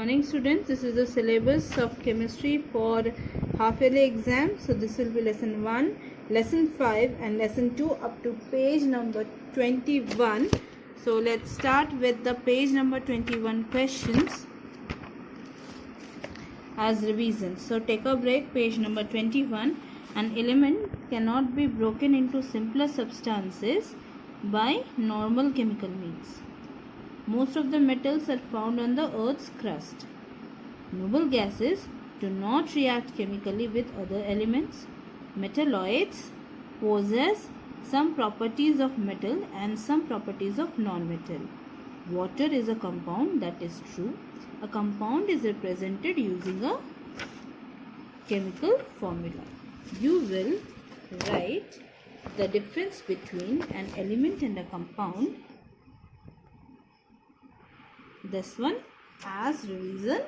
Morning students, this is the syllabus of chemistry for half yearly exam. So this will be lesson 1, lesson 5 and lesson 2 up to page number 21. So let's start with the page number 21 questions as revision. So take a break, page number 21. An element cannot be broken into simpler substances by normal chemical means. Most of the metals are found on the Earth's crust. Noble gases do not react chemically with other elements. Metalloids possess some properties of metal and some properties of non-metal. Water is a compound, that is true. A compound is represented using a chemical formula. You will write the difference between an element and a compound, this one, as revision.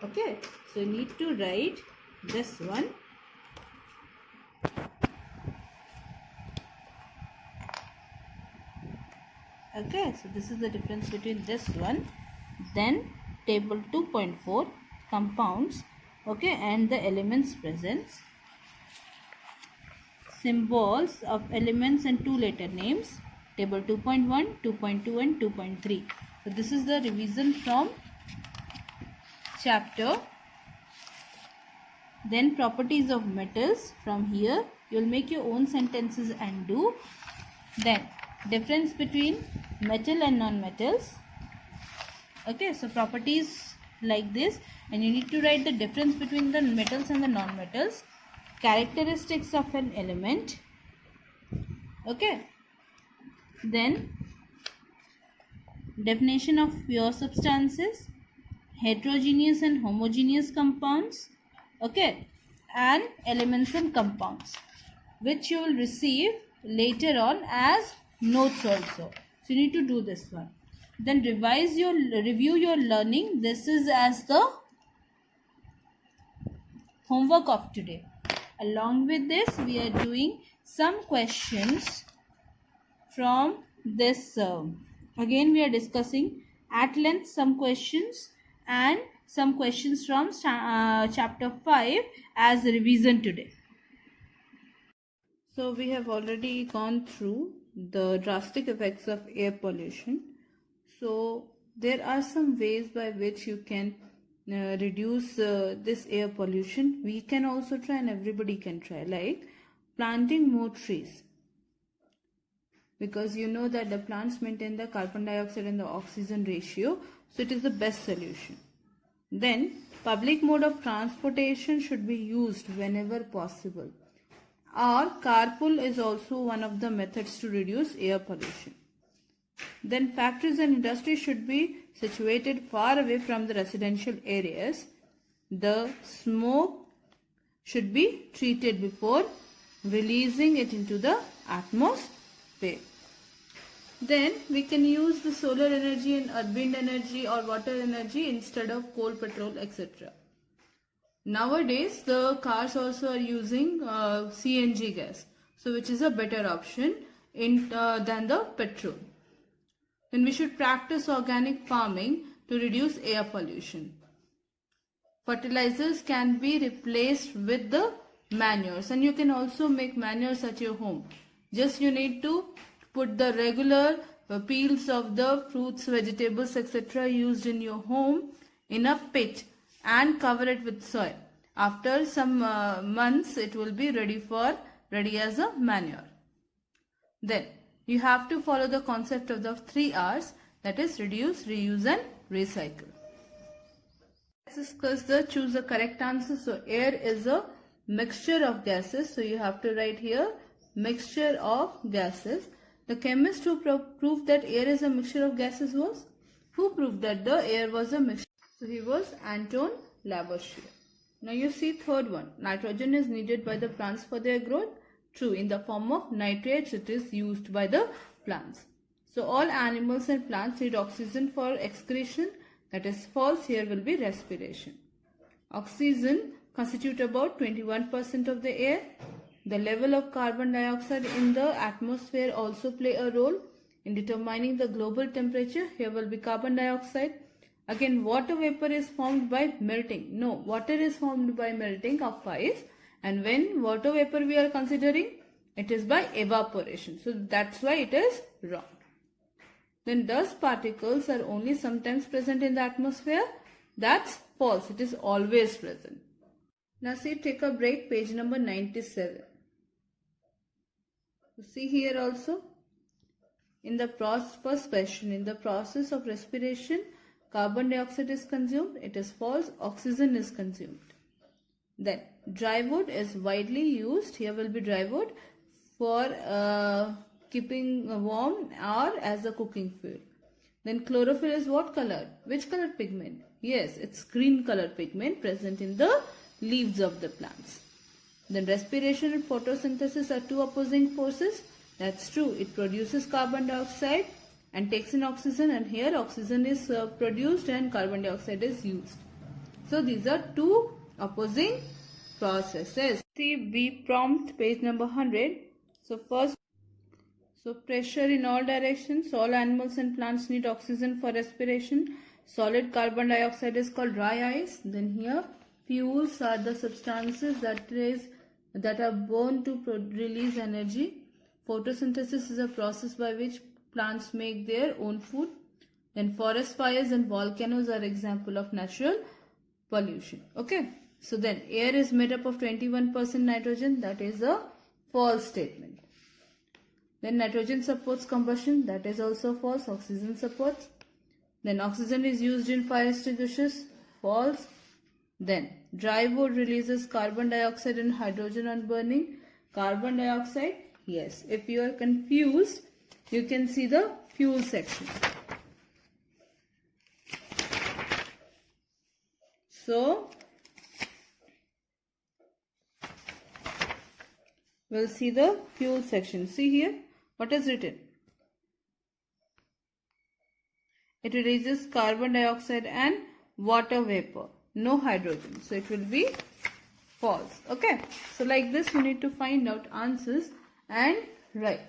Okay, so you need to write this one. Okay, so this is the difference between this one. Then table 2.4, compounds, okay, and the elements presence, symbols of elements and 2 letter names, table 2.1, 2.2 and 2.3. So this is the revision from chapter. Then properties of metals. From here you will make your own sentences and do. Then difference between metal and non-metals. Okay, so properties like this, and you need to write the difference between the metals and the non-metals. Characteristics of an element. Okay, then definition of pure substances, heterogeneous and homogeneous compounds, okay, and elements and compounds, which you will receive later on as notes also. So you need to do this one. Then review your learning. This is as the homework of today. Along with this, we are doing some questions from this. Again, we are discussing at length some questions and some questions from chapter 5 as revision today. So we have already gone through the drastic effects of air pollution. So there are some ways by which you can reduce this air pollution. We can also try, and everybody can try, like planting more trees. Because you know that the plants maintain the carbon dioxide and the oxygen ratio, so it is the best solution. Then public mode of transportation should be used whenever possible, or carpool is also one of the methods to reduce air pollution. Then factories and industries should be situated far away from the residential areas. The smoke should be treated before releasing it into the atmosphere. Then we can use the solar energy and wind energy or water energy instead of coal, petrol, etc. Nowadays the cars also are using CNG gas, so which is a better option than the petrol. Then we should practice organic farming to reduce air pollution. Fertilizers can be replaced with the manures, and you can also make manures at your home. Just you need to put the regular peels of the fruits, vegetables, etc. used in your home in a pit and cover it with soil. After some months it will be ready as a manure. Then you have to follow the concept of the 3 R's, that is reduce, reuse and recycle. Let's discuss choose the correct answer. So air is a mixture of gases, so you have to write here mixture of gases. The chemist who proved that air is a mixture of gases was? Who proved that the air was a mixture? So he was Anton Lavoisier. Now you see third one. Nitrogen is needed by the plants for their growth. True, in the form of nitrates it is used by the plants. So all animals and plants need oxygen for excretion. That is false. Here will be respiration. Oxygen constitute about 21% of the air. The level of carbon dioxide in the atmosphere also play a role in determining the global temperature. Here will be carbon dioxide. Again, water vapor is formed by melting. No, water is formed by melting of ice, and when water vapor we are considering, it is by evaporation. So that's why it is wrong. Then dust particles are only sometimes present in the atmosphere. That's false. It is always present. Now see, take a break, page number 97. See here also, in the first question, in the process of respiration, carbon dioxide is consumed. It is false. Oxygen is consumed. Then dry wood is widely used. Here will be dry wood for keeping warm or as a cooking fuel. Then chlorophyll is what color? Which color pigment? Yes, it's green color pigment present in the leaves of the plants. Then respiration and photosynthesis are two opposing forces. That's true. It produces carbon dioxide and takes in oxygen, and here oxygen is produced and carbon dioxide is used. So these are two opposing processes. See B prompt, page number 100. So first, pressure in all directions. All animals and plants need oxygen for respiration. Solid carbon dioxide is called dry ice. Then here fuels are the substances that are burned to release energy. Photosynthesis is a process by which plants make their own food. Then forest fires and volcanoes are example of natural pollution. Okay. So then air is made up of 21% nitrogen. That is a false statement. Then nitrogen supports combustion. That is also false. Oxygen supports. Then oxygen is used in fire extinguishers. False. Then dry wood releases carbon dioxide and hydrogen on burning. Carbon dioxide, yes. If you are confused, you can see the fuel section. So we'll see the fuel section. See here what is written. It releases carbon dioxide and water vapor. No hydrogen. So it will be false. Okay. So like this you need to find out answers and write.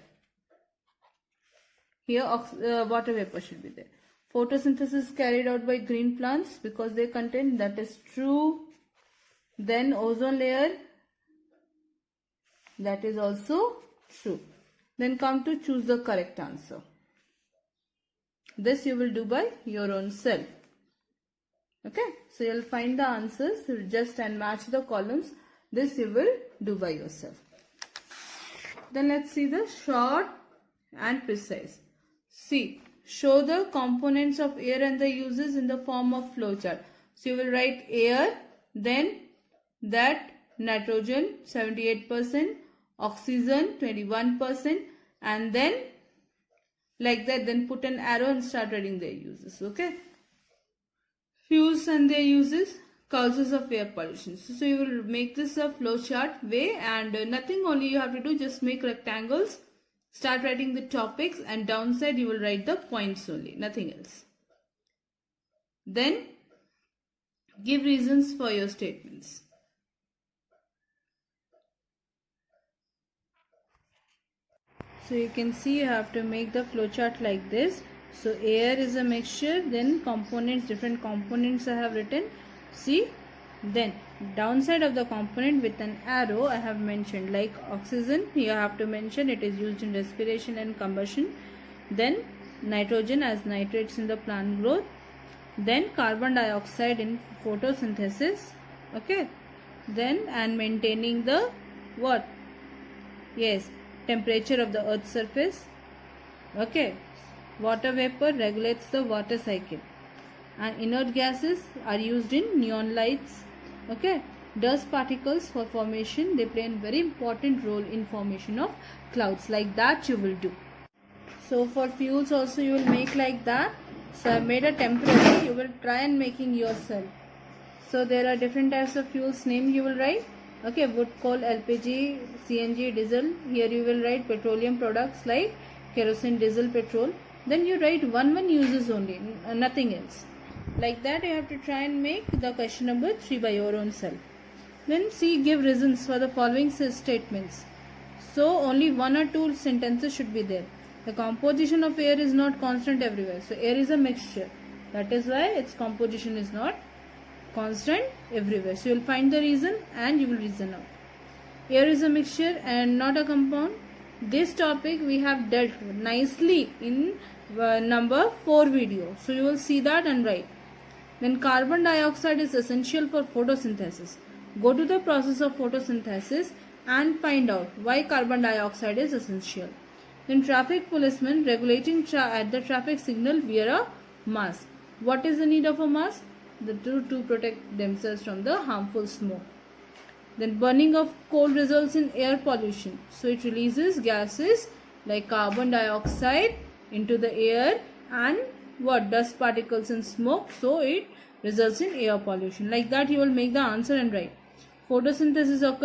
Here water vapor should be there. Photosynthesis is carried out by green plants because they contain, that is true. Then ozone layer, that is also true. Then come to choose the correct answer. This you will do by your own self. Okay, so you will find the answers just and match the columns. This you will do by yourself. Then let's see the short and precise. See, show the components of air and the uses in the form of flowchart. So you will write air, then that nitrogen 78%, oxygen 21%, and then like that, then put an arrow and start writing their uses. Okay. Fuels and their uses, causes of air pollution. So you will make this a flowchart way, and nothing, only you have to do, just make rectangles, start writing the topics, and downside you will write the points only, nothing else. Then give reasons for your statements. So you can see you have to make the flowchart like this. So air is a mixture, then components, different components I have written. See, then downside of the component with an arrow I have mentioned, like oxygen, you have to mention it is used in respiration and combustion. Then nitrogen as nitrates in the plant growth. Then carbon dioxide in photosynthesis. Okay. Then and maintaining the what? Yes, temperature of the earth's surface. Okay. Water vapor regulates the water cycle, and inert gases are used in neon lights. Okay. Dust particles for formation, they play a very important role in formation of clouds. Like that you will do. So for fuels also you will make like that. So I made a temporary, you will try and making yourself. So there are different types of fuels name you will write. Okay, wood, coal, LPG, CNG, diesel. Here you will write petroleum products like kerosene, diesel, petrol. Then you write one uses only, nothing else. Like that you have to try and make the question number 3 by your own self. Then see, give reasons for the following statements. So only 1 or 2 sentences should be there. The composition of air is not constant everywhere. So air is a mixture. That is why its composition is not constant everywhere. So you will find the reason and you will reason out. Air is a mixture and not a compound. This topic we have dealt nicely in number 4 video. So you will see that and write. Then carbon dioxide is essential for photosynthesis. Go to the process of photosynthesis and find out why carbon dioxide is essential. Then traffic policemen regulating at the traffic signal wear a mask. What is the need of a mask? To protect themselves from the harmful smoke. Then burning of coal results in air pollution. So it releases gases like carbon dioxide into the air and dust particles and smoke. So it results in air pollution. Like that you will make the answer and write. Photosynthesis occurs